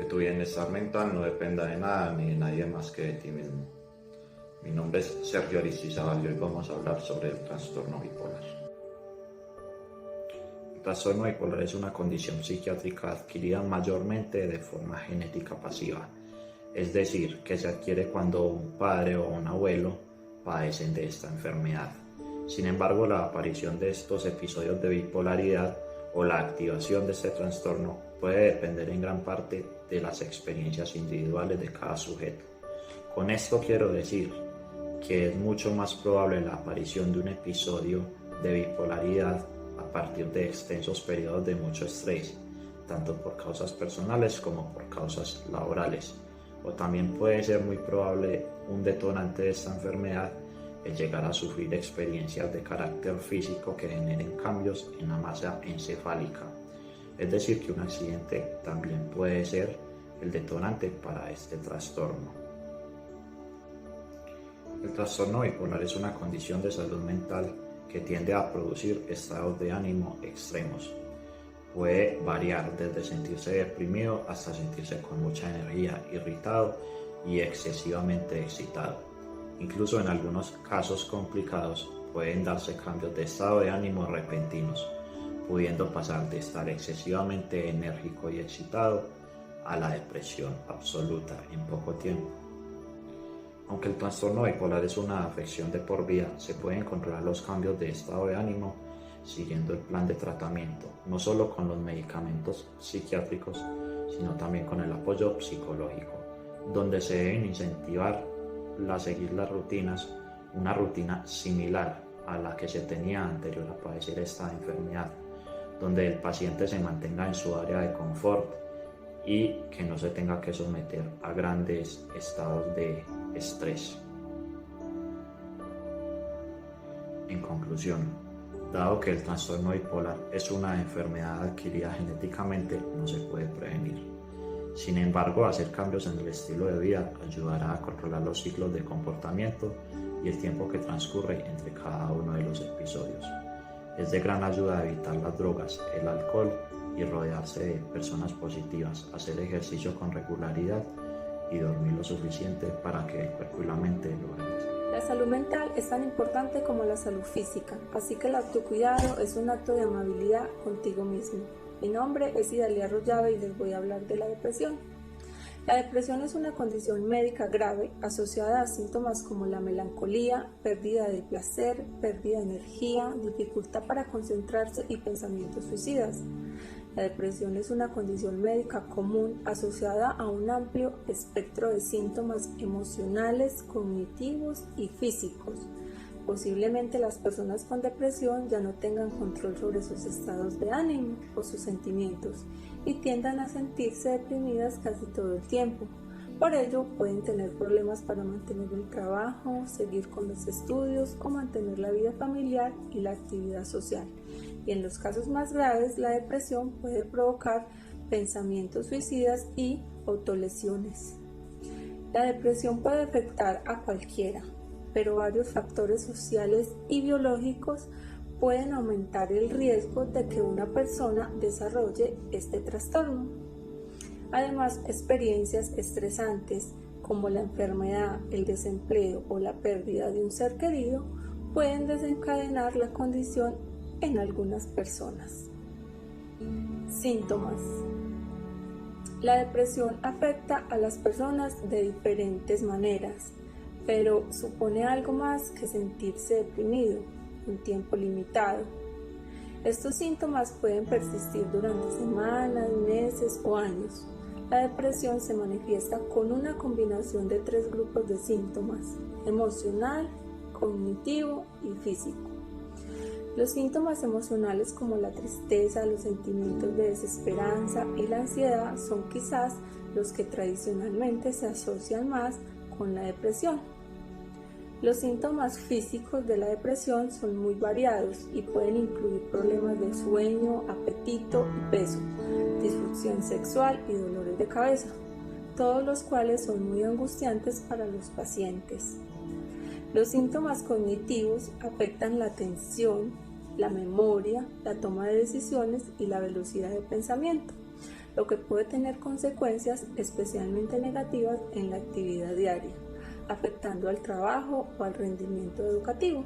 que tu bienestar mental no dependa de nada ni de nadie más que de ti mismo. Mi nombre es Sergio Aristizábal y hoy vamos a hablar sobre el trastorno bipolar. El trastorno bipolar es una condición psiquiátrica adquirida mayormente de forma genética pasiva, es decir, que se adquiere cuando un padre o un abuelo padecen de esta enfermedad. Sin embargo, la aparición de estos episodios de bipolaridad o la activación de este trastorno puede depender en gran parte de las experiencias individuales de cada sujeto. Con esto quiero decir que es mucho más probable la aparición de un episodio de bipolaridad a partir de extensos periodos de mucho estrés, tanto por causas personales como por causas laborales. O también puede ser muy probable un detonante de esta enfermedad el llegar a sufrir experiencias de carácter físico que generen cambios en la masa encefálica. Es decir, que un accidente también puede ser el detonante para este trastorno. El trastorno bipolar es una condición de salud mental que tiende a producir estados de ánimo extremos. Puede variar desde sentirse deprimido hasta sentirse con mucha energía, irritado y excesivamente excitado. Incluso en algunos casos complicados pueden darse cambios de estado de ánimo repentinos, pudiendo pasar de estar excesivamente enérgico y excitado a la depresión absoluta en poco tiempo. Aunque el trastorno bipolar es una afección de por vida, se pueden controlar los cambios de estado de ánimo siguiendo el plan de tratamiento, no solo con los medicamentos psiquiátricos, sino también con el apoyo psicológico, donde se deben incentivar a seguir las rutinas, una rutina similar a la que se tenía anterior a padecer esta enfermedad, donde el paciente se mantenga en su área de confort y que no se tenga que someter a grandes estados de estrés. En conclusión, dado que el trastorno bipolar es una enfermedad adquirida genéticamente, no se puede prevenir. Sin embargo, hacer cambios en el estilo de vida ayudará a controlar los ciclos de comportamiento y el tiempo que transcurre entre cada uno de los episodios. Es de gran ayuda evitar las drogas, el alcohol y rodearse de personas positivas, hacer ejercicio con regularidad y dormir lo suficiente para que el cuerpo y la mente lo realicen. La salud mental es tan importante como la salud física, así que el autocuidado es un acto de amabilidad contigo mismo. Mi nombre es Idalia Arroyave y les voy a hablar de la depresión. La depresión es una condición médica grave asociada a síntomas como la melancolía, pérdida de placer, pérdida de energía, dificultad para concentrarse y pensamientos suicidas. La depresión es una condición médica común asociada a un amplio espectro de síntomas emocionales, cognitivos y físicos. Posiblemente las personas con depresión ya no tengan control sobre sus estados de ánimo o sus sentimientos y tiendan a sentirse deprimidas casi todo el tiempo. Por ello, pueden tener problemas para mantener el trabajo, seguir con los estudios o mantener la vida familiar y la actividad social. Y en los casos más graves, la depresión puede provocar pensamientos suicidas y autolesiones. La depresión puede afectar a cualquiera, pero varios factores sociales y biológicos pueden aumentar el riesgo de que una persona desarrolle este trastorno. Además, experiencias estresantes como la enfermedad, el desempleo o la pérdida de un ser querido pueden desencadenar la condición en algunas personas. Síntomas. La depresión afecta a las personas de diferentes maneras, pero supone algo más que sentirse deprimido un tiempo limitado. Estos síntomas pueden persistir durante semanas, meses o años. La depresión se manifiesta con una combinación de 3 grupos de síntomas: emocional, cognitivo y físico. Los síntomas emocionales como la tristeza, los sentimientos de desesperanza y la ansiedad son quizás los que tradicionalmente se asocian más con la depresión. Los síntomas físicos de la depresión son muy variados y pueden incluir problemas de sueño, apetito y peso, disfunción sexual y dolores de cabeza, todos los cuales son muy angustiantes para los pacientes. Los síntomas cognitivos afectan la atención, la memoria, la toma de decisiones y la velocidad de pensamiento. lo que puede tener consecuencias especialmente negativas en la actividad diaria, afectando al trabajo o al rendimiento educativo.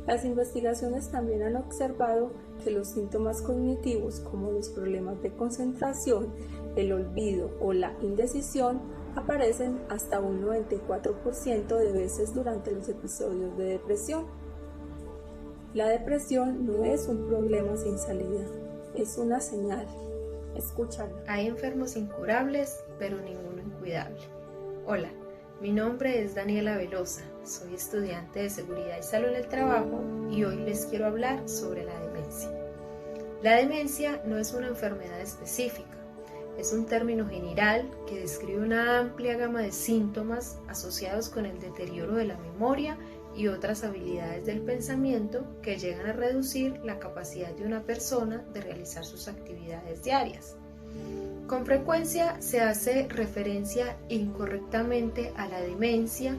Las investigaciones también han observado que los síntomas cognitivos, como los problemas de concentración, el olvido o la indecisión, aparecen hasta un 94% de veces durante los episodios de depresión. La depresión no es un problema sin salida, es una señal. Escúchalo. Hay enfermos incurables, pero ninguno incuidable. Hola, mi nombre es Daniela Velosa, soy estudiante de Seguridad y Salud en el Trabajo y hoy les quiero hablar sobre la demencia. La demencia no es una enfermedad específica, es un término general que describe una amplia gama de síntomas asociados con el deterioro de la memoria y otras habilidades del pensamiento que llegan a reducir la capacidad de una persona de realizar sus actividades diarias. Con frecuencia se hace referencia incorrectamente a la demencia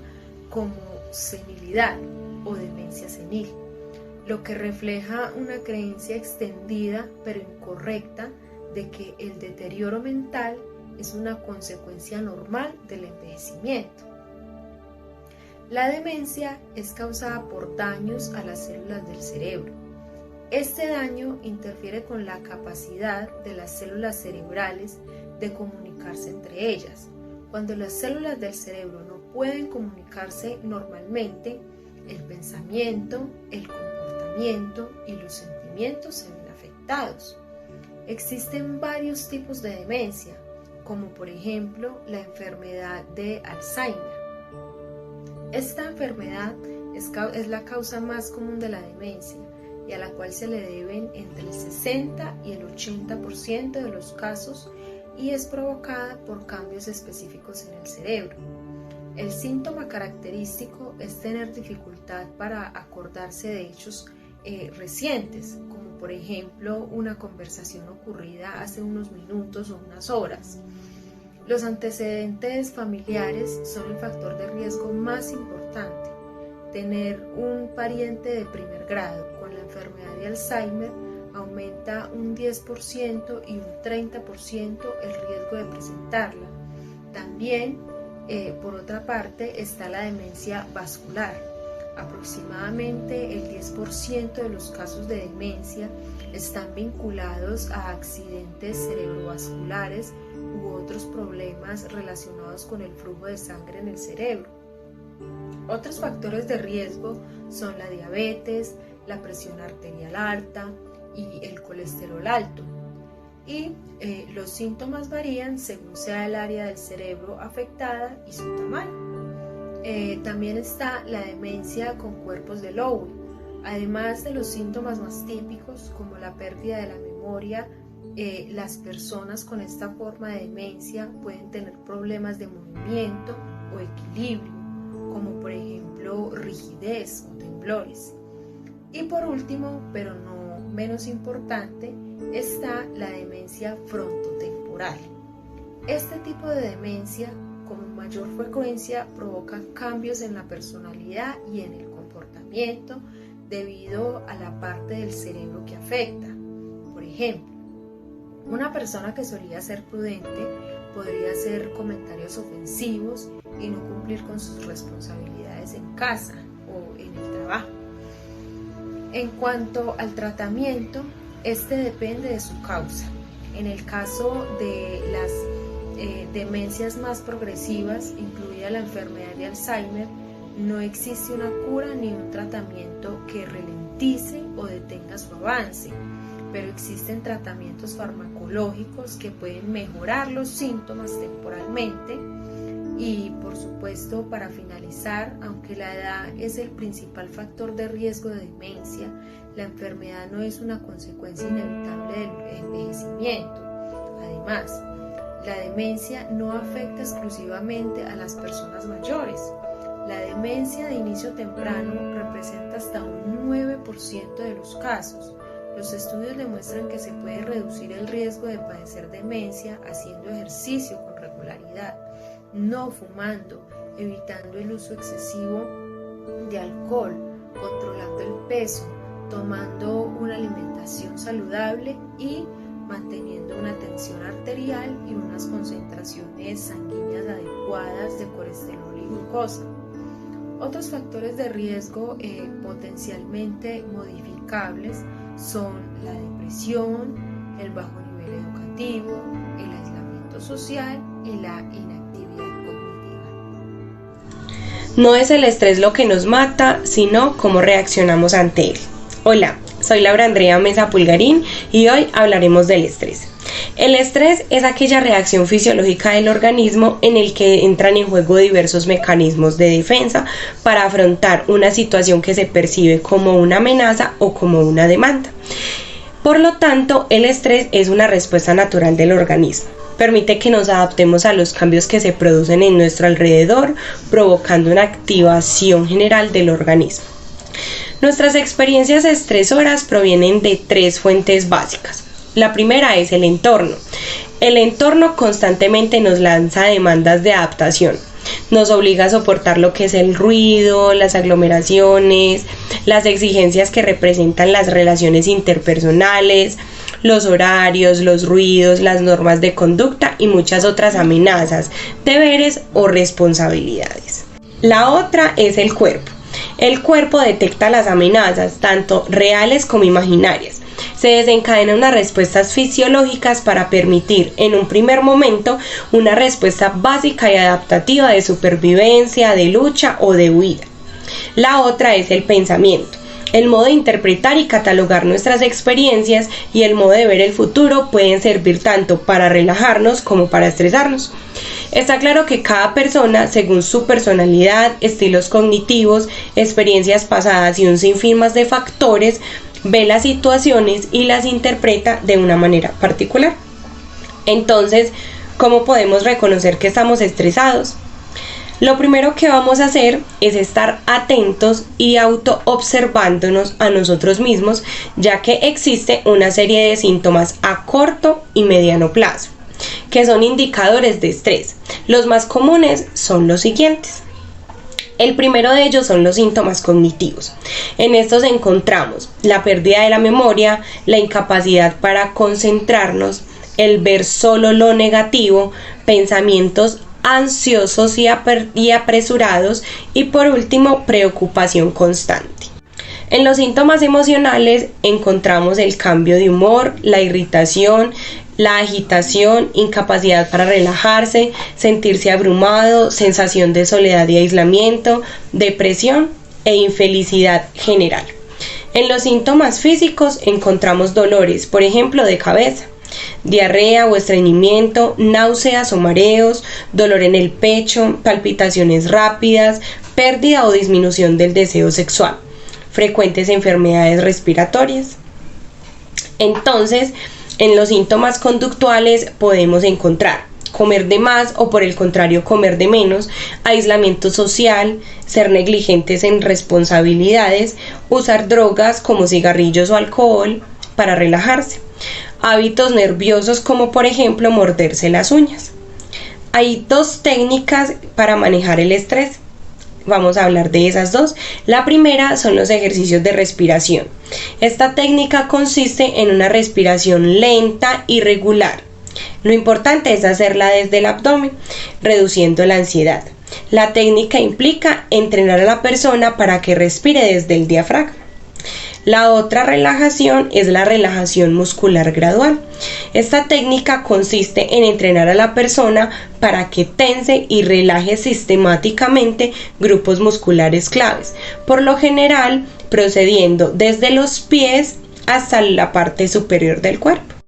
como senilidad o demencia senil, lo que refleja una creencia extendida pero incorrecta de que el deterioro mental es una consecuencia normal del envejecimiento. La demencia es causada por daños a las células del cerebro. Este daño interfiere con la capacidad de las células cerebrales de comunicarse entre ellas. Cuando las células del cerebro no pueden comunicarse normalmente, el pensamiento, el comportamiento y los sentimientos se ven afectados. Existen varios tipos de demencia, como por ejemplo la enfermedad de Alzheimer. Esta enfermedad es la causa más común de la demencia y a la cual se le deben entre el 60 y el 80% de los casos y es provocada por cambios específicos en el cerebro. El síntoma característico es tener dificultad para acordarse de hechos recientes, como por ejemplo una conversación ocurrida hace unos minutos o unas horas. Los antecedentes familiares son el factor de riesgo más importante. Tener un pariente de primer grado con la enfermedad de Alzheimer aumenta un 10% y un 30% el riesgo de presentarla. También, por otra parte, está la demencia vascular. Aproximadamente el 10% de los casos de demencia están vinculados a accidentes cerebrovasculares u otros problemas relacionados con el flujo de sangre en el cerebro. Otros factores de riesgo son la diabetes, la presión arterial alta y el colesterol alto. Y los síntomas varían según sea el área del cerebro afectada y su tamaño. También está la demencia con cuerpos de lóbulo. Además de los síntomas más típicos como la pérdida de la memoria, las personas con esta forma de demencia pueden tener problemas de movimiento o equilibrio, como por ejemplo rigidez o temblores. Y por último, pero no menos importante, está la demencia frontotemporal. Este tipo de demencia con mayor frecuencia provoca cambios en la personalidad y en el comportamiento debido a la parte del cerebro que afecta. Por ejemplo, una persona que solía ser prudente podría hacer comentarios ofensivos y no cumplir con sus responsabilidades en casa o en el trabajo. En cuanto al tratamiento, este depende de su causa. En el caso de las demencias más progresivas, incluida la enfermedad de Alzheimer, no existe una cura ni un tratamiento que ralentice o detenga su avance, pero existen tratamientos farmacológicos que pueden mejorar los síntomas temporalmente. Y por supuesto, para finalizar, aunque la edad es el principal factor de riesgo de demencia, la enfermedad no es una consecuencia inevitable del envejecimiento. Además, la demencia no afecta exclusivamente a las personas mayores. La demencia de inicio temprano representa hasta un 9% de los casos. Los estudios demuestran que se puede reducir el riesgo de padecer demencia haciendo ejercicio con regularidad, no fumando, evitando el uso excesivo de alcohol, controlando el peso, tomando una alimentación saludable y manteniendo una tensión arterial y unas concentraciones sanguíneas adecuadas de colesterol y glucosa. Otros factores de riesgo potencialmente modificables son la depresión, el bajo nivel educativo, el aislamiento social y la inactividad cognitiva. No es el estrés lo que nos mata, sino cómo reaccionamos ante él. Hola, soy Laura Andrea Mesa Pulgarín y hoy hablaremos del estrés. El estrés es aquella reacción fisiológica del organismo en el que entran en juego diversos mecanismos de defensa para afrontar una situación que se percibe como una amenaza o como una demanda. Por lo tanto, el estrés es una respuesta natural del organismo. Permite que nos adaptemos a los cambios que se producen en nuestro alrededor, provocando una activación general del organismo. Nuestras experiencias estresoras provienen de tres fuentes básicas. La primera es el entorno. El entorno constantemente nos lanza demandas de adaptación. Nos obliga a soportar lo que es el ruido, las aglomeraciones, las exigencias que representan las relaciones interpersonales, los horarios, los ruidos, las normas de conducta y muchas otras amenazas, deberes o responsabilidades. La otra es el cuerpo. El cuerpo detecta las amenazas, tanto reales como imaginarias. Se desencadenan unas respuestas fisiológicas para permitir en un primer momento una respuesta básica y adaptativa de supervivencia, de lucha o de huida. La otra es el pensamiento, el modo de interpretar y catalogar nuestras experiencias y el modo de ver el futuro pueden servir tanto para relajarnos como para estresarnos. Está claro que cada persona, según su personalidad, estilos cognitivos, experiencias pasadas y un sinfín más de factores, ve las situaciones y las interpreta de una manera particular. Entonces, ¿cómo podemos reconocer que estamos estresados? Lo primero que vamos a hacer es estar atentos y auto-observándonos a nosotros mismos, ya que existe una serie de síntomas a corto y mediano plazo, que son indicadores de estrés. Los más comunes son los siguientes. El primero de ellos son los síntomas cognitivos. En estos encontramos la pérdida de la memoria, la incapacidad para concentrarnos, el ver solo lo negativo, pensamientos ansiosos y apresurados y por último preocupación constante. En los síntomas emocionales encontramos el cambio de humor, la irritación, la agitación, incapacidad para relajarse, sentirse abrumado, sensación de soledad y aislamiento, depresión e infelicidad general. En los síntomas físicos encontramos dolores, por ejemplo, de cabeza, diarrea o estreñimiento, náuseas o mareos, dolor en el pecho, palpitaciones rápidas, pérdida o disminución del deseo sexual, frecuentes enfermedades respiratorias. Entonces, en los síntomas conductuales podemos encontrar comer de más o por el contrario comer de menos, aislamiento social, ser negligentes en responsabilidades, usar drogas como cigarrillos o alcohol para relajarse, hábitos nerviosos como por ejemplo morderse las uñas. Hay dos técnicas para manejar el estrés. Vamos a hablar de esas dos. La primera son los ejercicios de respiración. Esta técnica consiste en una respiración lenta y regular. Lo importante es hacerla desde el abdomen, reduciendo la ansiedad. La técnica implica entrenar a la persona para que respire desde el diafragma. La otra relajación es la relajación muscular gradual. Esta técnica consiste en entrenar a la persona para que tense y relaje sistemáticamente grupos musculares claves, por lo general procediendo desde los pies hasta la parte superior del cuerpo.